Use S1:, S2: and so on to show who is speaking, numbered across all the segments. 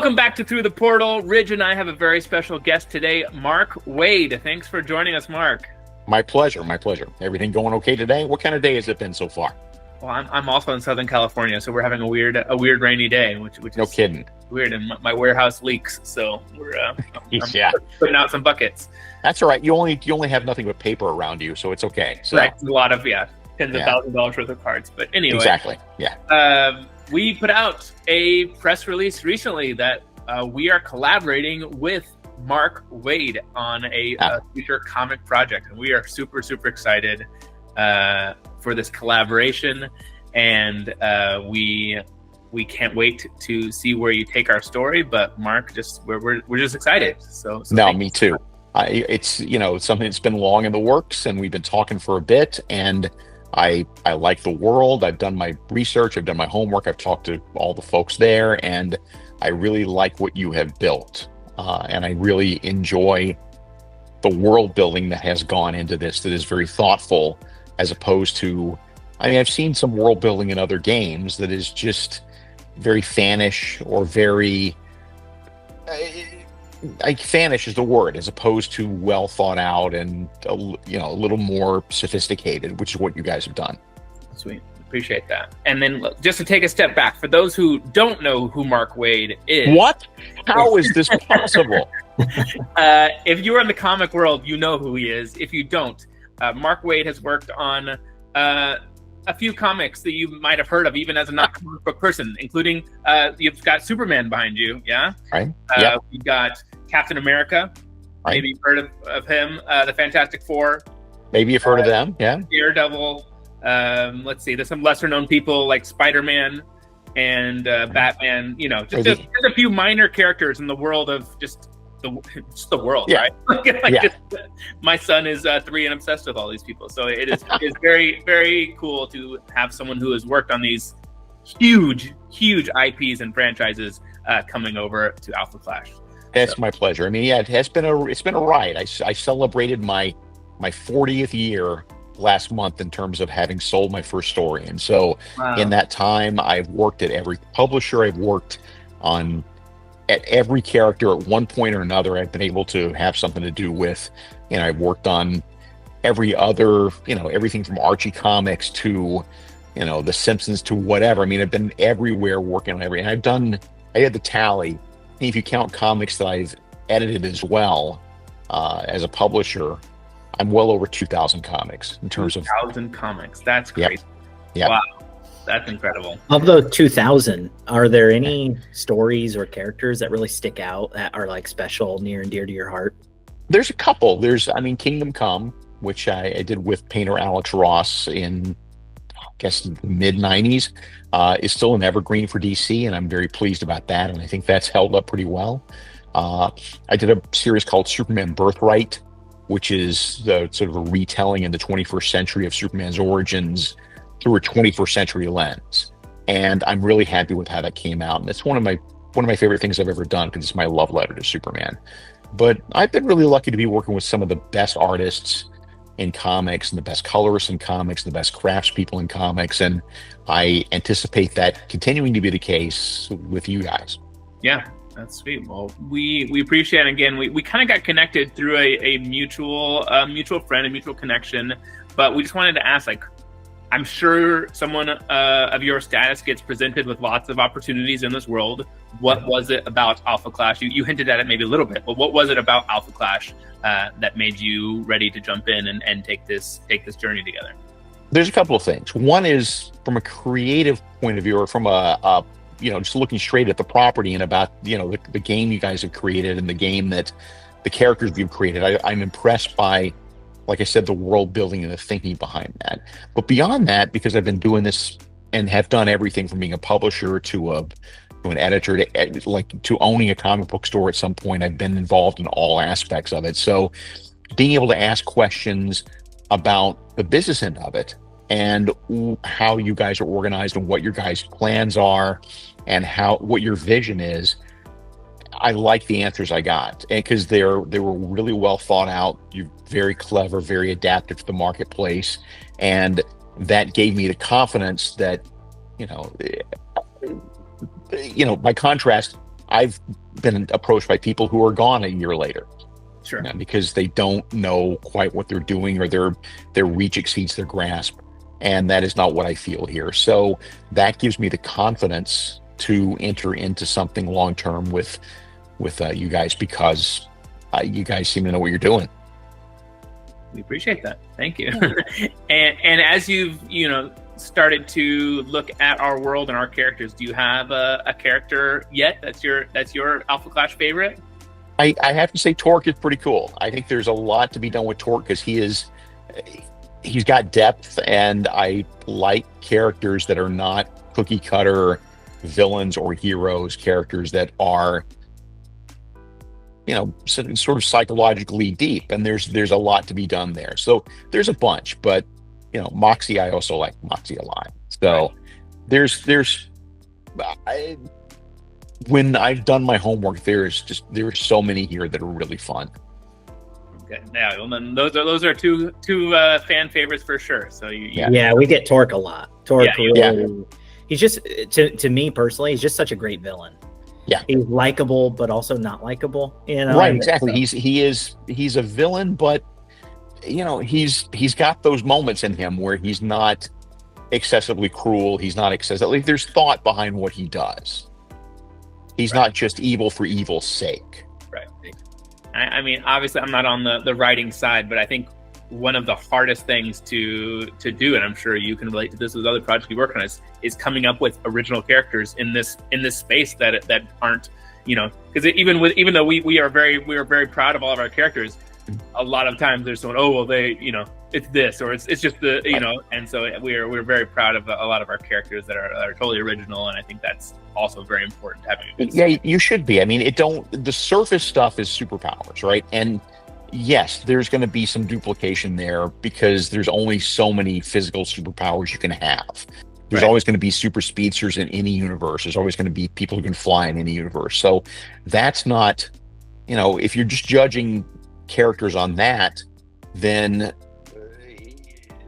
S1: Welcome back to Through the Portal. Ridge and I have a very special guest today, Mark Waid. Thanks for joining us, Mark.
S2: My pleasure. My pleasure. Everything going okay today? What kind of day has it been so far?
S1: Well, I'm also in Southern California, so we're having a weird rainy day, which
S2: no
S1: is
S2: kidding.
S1: Weird. And my warehouse leaks, so we're
S2: yeah,
S1: putting out some buckets.
S2: That's all right. You only have nothing but paper around you, so it's okay. So
S1: right, a lot of tens of $1,000s worth of cards. But anyway,
S2: exactly. Yeah.
S1: We put out a press release recently that we are collaborating with Mark Waid on a future comic project, and we are super excited for this collaboration, and we can't wait to see where you take our story. But Mark, we're just excited. So
S2: no, me too. It's something that's been long in the works, and we've been talking for a bit, and I like the world. I've done my research. I've done my homework. I've talked to all the folks there, and I really like what you have built. And I really enjoy the world building that has gone into this, that is very thoughtful, as opposed to, I've seen some world building in other games that is just very fanish or very, fanish is the word, as opposed to well thought out and a little more sophisticated, which is what you guys have done.
S1: Sweet, appreciate that. And then just to take a step back, for those who don't know who Mark Waid is,
S2: what? How is this possible?
S1: If you're in the comic world, you know who he is. If you don't, Mark Waid has worked on a few comics that you might have heard of, even as a not comic book person, including you've got Superman behind you, yeah?
S2: Right.
S1: We've got Captain America.
S2: Right.
S1: Maybe you've heard of him. The Fantastic Four.
S2: Maybe you've heard of them, yeah.
S1: Daredevil. Let's see, there's some lesser known people like Spiderman and Batman. Just a few minor characters in the world of just the world, right? My son is 3 and obsessed with all these people, so it's very very cool to have someone who has worked on these huge IPs and franchises coming over to Alpha Flash.
S2: It's my pleasure. It's been a ride. I celebrated my 40th year last month in terms of having sold my first story, and so in that time I've worked at every publisher. I've worked at every character at one point or another I've been able to have something to do with. I've worked on every other, everything from Archie comics to, The Simpsons to whatever. I've been everywhere working on everything. I had the tally. If you count comics that I've edited as well, as a publisher, I'm well over 2,000 comics in terms of
S1: 2,000 comics. That's crazy.
S2: Yep.
S1: Wow. That's incredible.
S3: Of those 2,000, are there any stories or characters that really stick out that are like special, near and dear to your heart?
S2: There's a couple. There's, Kingdom Come, which I did with painter Alex Ross in, I guess, the mid-90s, is still an evergreen for DC, and I'm very pleased about that, and I think that's held up pretty well. I did a series called Superman Birthright, which is the sort of a retelling in the 21st century of Superman's origins through a 21st century lens, and I'm really happy with how that came out. And it's one of my favorite things I've ever done, because it's my love letter to Superman. But I've been really lucky to be working with some of the best artists in comics, and the best colorists in comics, and the best craftspeople in comics, and I anticipate that continuing to be the case with you guys.
S1: Yeah, that's sweet. Well, we appreciate it. Again, we kind of got connected through a mutual friend, a mutual connection, but we just wanted to ask, I'm sure someone of your status gets presented with lots of opportunities in this world. What was it about Alpha Clash? You hinted at it maybe a little bit, but what was it about Alpha Clash that made you ready to jump in and take this journey together?
S2: There's a couple of things. One is from a creative point of view, or from a just looking straight at the property and about the game you guys have created and the game that the characters you've created. I'm impressed by, like I said, the world building and the thinking behind that. But beyond that, because I've been doing this and have done everything from being a publisher to an editor to owning a comic book store at some point, I've been involved in all aspects of it. So being able to ask questions about the business end of it and how you guys are organized and what your guys' plans are and what your vision is, I like the answers I got, and because they were really well thought out. You're very clever, very adaptive to the marketplace, and that gave me the confidence that, by contrast, I've been approached by people who are gone a year later,
S1: Sure.
S2: because they don't know quite what they're doing, or their reach exceeds their grasp, and that is not what I feel here. So that gives me the confidence to enter into something long term with you guys, because you guys seem to know what you're doing.
S1: We appreciate that. Thank you. and as you've started to look at our world and our characters, do you have a character yet that's your Alpha Clash favorite?
S2: I have to say Torque is pretty cool. I think there's a lot to be done with Torque, because he's got depth, and I like characters that are not cookie cutter villains or heroes, characters that are sort of psychologically deep, and there's a lot to be done there. So there's a bunch, but Moxie, I also like Moxie a lot. So when I've done my homework, there's so many here that are really fun.
S1: Okay, yeah, well, then those are two fan favorites for sure. So
S3: we get Torque a lot. Torque,
S1: yeah.
S3: He's just, to me personally, he's just such a great villain.
S2: Yeah,
S3: he's likable, but also not likable.
S2: Right, exactly. He's a villain, but he's got those moments in him where he's not excessively cruel. He's not excessively. There's thought behind what he does. He's not just evil for evil's sake.
S1: Right. I mean, obviously, I'm not on the writing side, but I think one of the hardest things to do, and I'm sure you can relate to this with other projects you work on, is coming up with original characters in this space that aren't, because even though we are very proud of all of our characters, a lot of times there's someone, oh well, they it's this, or it's just the and so we're very proud of a lot of our characters that are totally original, and I think that's also very important, having a good
S2: yeah, you should be. I mean, the surface stuff is superpowers, right? And yes, there's going to be some duplication there, because there's only so many physical superpowers you can have. There's always going to be super speedsters in any universe. There's always going to be people who can fly in any universe. So that's not, if you're just judging characters on that, then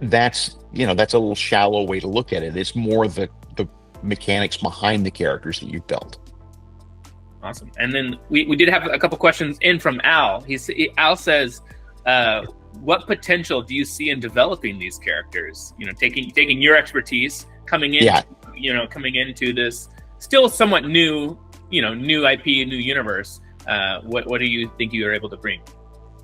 S2: that's a little shallow way to look at it. It's more the mechanics behind the characters that you've built.
S1: Awesome. And then we did have a couple questions in from Al. Al says, what potential do you see in developing these characters? Taking your expertise, coming into this still somewhat new IP, new universe. What do you think you are able to bring?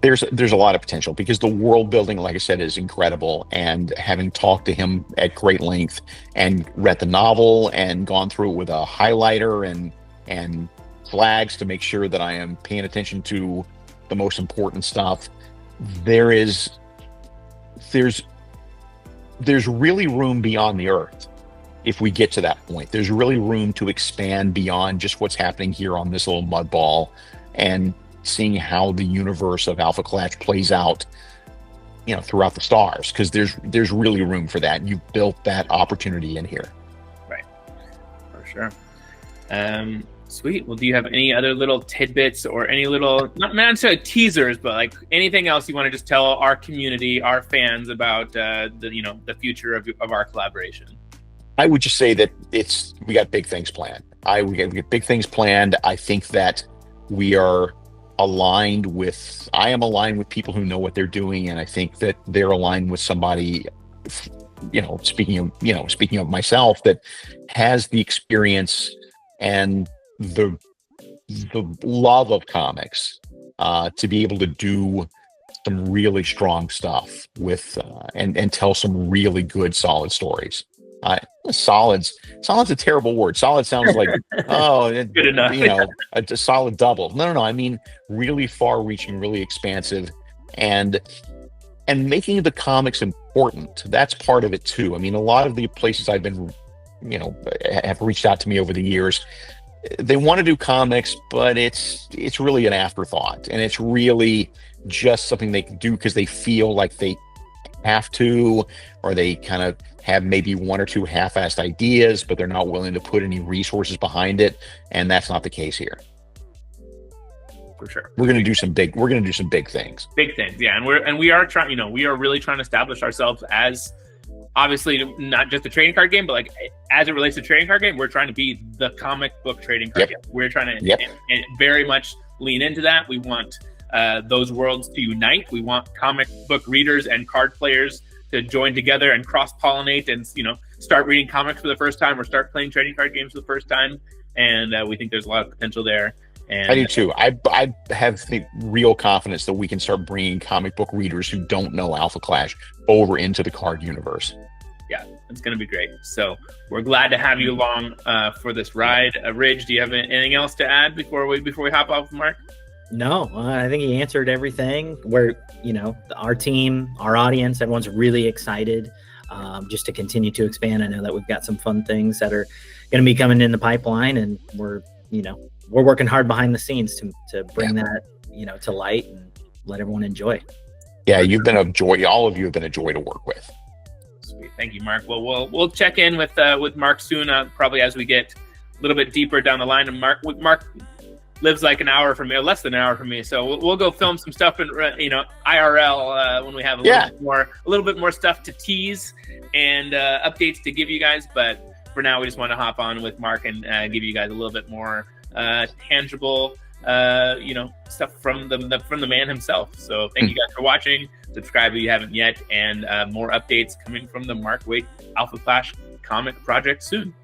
S2: There's a lot of potential, because the world building, like I said, is incredible. And having talked to him at great length and read the novel and gone through it with a highlighter and flags to make sure that I am paying attention to the most important stuff, there's really room beyond the Earth. If we get to that point, there's really room to expand beyond just what's happening here on this little mud ball, and seeing how the universe of Alpha Clash plays out, throughout the stars, because there's really room for that. You built that opportunity in here.
S1: Right, for sure. Sweet. Well, do you have any other little tidbits, or any little, not necessarily teasers, but like anything else you want to just tell our community, our fans, about the future of our collaboration?
S2: I would just say that we got big things planned. We got big things planned. I think that I am aligned with people who know what they're doing, and I think that they're aligned with somebody, speaking of myself, that has the experience and the love of comics, to be able to do some really strong stuff with and tell some really good, solid stories. Solid's a terrible word. Solid sounds like
S1: good enough.
S2: A solid double. No. I mean, really far-reaching, really expansive, and making the comics important. That's part of it too. I mean, a lot of the places I've been, have reached out to me over the years. They want to do comics, but it's really an afterthought, and it's really just something they can do because they feel like they have to, or they kind of have maybe one or two half-assed ideas, but they're not willing to put any resources behind it, and that's not the case here.
S1: For sure,
S2: we're going to do some big things.
S1: Big things, yeah, and we are trying. We are really trying to establish ourselves as obviously not just a trading card game, but like as it relates to trading card game, we're trying to be the comic book trading card game. We're trying to and very much lean into that. We want those worlds to unite. We want comic book readers and card players to join together and cross-pollinate and, you know, start reading comics for the first time or start playing trading card games for the first time. And we think there's a lot of potential there. And
S2: I do too. I have the real confidence that we can start bringing comic book readers who don't know Alpha Clash over into the card universe.
S1: Yeah, it's going to be great. So we're glad to have you along for this ride. Ridge, do you have anything else to add before we hop off, Mark?
S3: No, I think he answered everything. We're, you know, our team, our audience, everyone's really excited just to continue to expand. I know that we've got some fun things that are going to be coming in the pipeline, and we're working hard behind the scenes to bring that, you know, to light and let everyone enjoy.
S2: Yeah, you've been a joy. All of you have been a joy to work with.
S1: Sweet, thank you, Mark. Well, we'll check in with Mark soon, probably as we get a little bit deeper down the line. And Mark lives like an hour from me, or less than an hour from me, so we'll go film some stuff in IRL when we have a little bit more stuff to tease and updates to give you guys. But for now, we just want to hop on with Mark and give you guys a little bit more tangible stuff from the man himself. So thank you guys for watching. Subscribe if you haven't yet, and more updates coming from the Mark Waid Alpha Clash comic project soon.